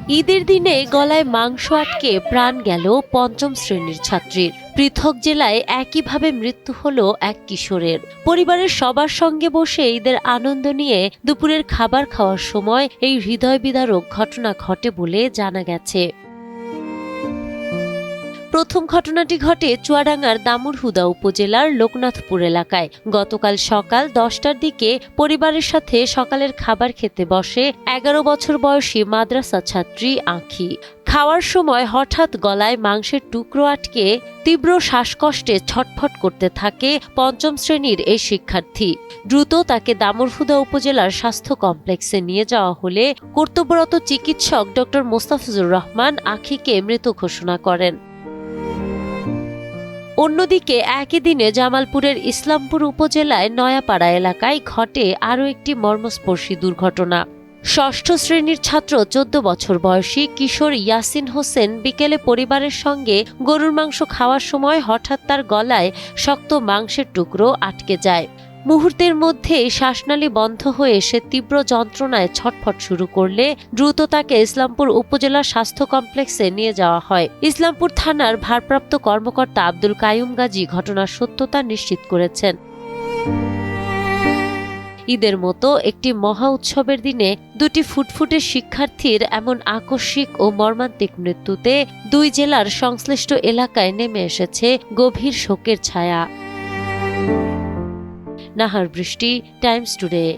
ঈদের দিনে গলায় মাংস আটকে প্রাণ গেল পঞ্চম শ্রেণীর ছাত্রীর। পৃথক জেলায় একইভাবে মৃত্যু হলো এক কিশোরের। পরিবারের সবার সঙ্গে বসে ঈদের আনন্দ নিয়ে দুপুরের খাবার খাওয়ার সময় এই হৃদয় বিদারক ঘটনা ঘটে বলে জানা গেছে। প্রথম ঘটনাটি ঘটে চুয়াডাঙ্গার দামুড়হুদা উপজেলার লোকনাথপুর এলাকায়। গতকাল সকাল 10টার দিকে পরিবারের সাথে সকালের খাবার খেতে বসে 11 বছর বয়সী মাদ্রাসা ছাত্রী আঁখি। খাওয়ার সময় হঠাৎ গলায় মাংসের টুকরো আটকে তীব্র শ্বাসকষ্টে ছটফট করতে থাকে পঞ্চম শ্রেণীর এই শিক্ষার্থী। দ্রুত তাকে দামুড়হুদা উপজেলার স্বাস্থ্য কমপ্লেক্সে নিয়ে যাওয়া হলে কর্তব্যরত চিকিৎসক ডক্টর মোস্তাফিজুর রহমান আঁখিকে মৃত ঘোষণা করেন। অন্যদিকে একই দিনে জামালপুরের ইসলামপুর উপজেলায় নয়াপাড়া এলাকায় ঘটে আরও একটি মর্মস্পর্শী দুর্ঘটনা। ষষ্ঠ শ্রেণীর ছাত্র 14 বছর বয়সী কিশোর ইয়াসিন হোসেন বিকেলে পরিবারের সঙ্গে গরুর মাংস খাওয়ার সময় হঠাৎ তার গলায় শক্ত মাংসের টুকরো আটকে যায়। মুহূর্তের মধ্যেই শ্বাসনালী বন্ধ হয়ে সে তীব্র যন্ত্রণায় ছটফট শুরু করলে দ্রুত তাকে ইসলামপুর উপজেলা স্বাস্থ্য কমপ্লেক্সে নিয়ে যাওয়া হয়। ইসলামপুর থানার ভারপ্রাপ্ত কর্মকর্তা আব্দুল কাইয়ুম গাজী ঘটনার সত্যতা নিশ্চিত করেছেন। ঈদের মতো একটি মহা উৎসবের দিনে দুটি ফুটফুটে শিক্ষার্থীর এমন আকস্মিক ও মর্মান্তিক মৃত্যুতে দুই জেলার সংশ্লিষ্ট এলাকায় নেমে এসেছে গভীর শোকের ছায়া। নাহার বৃষ্টি, টাইমস টুডে।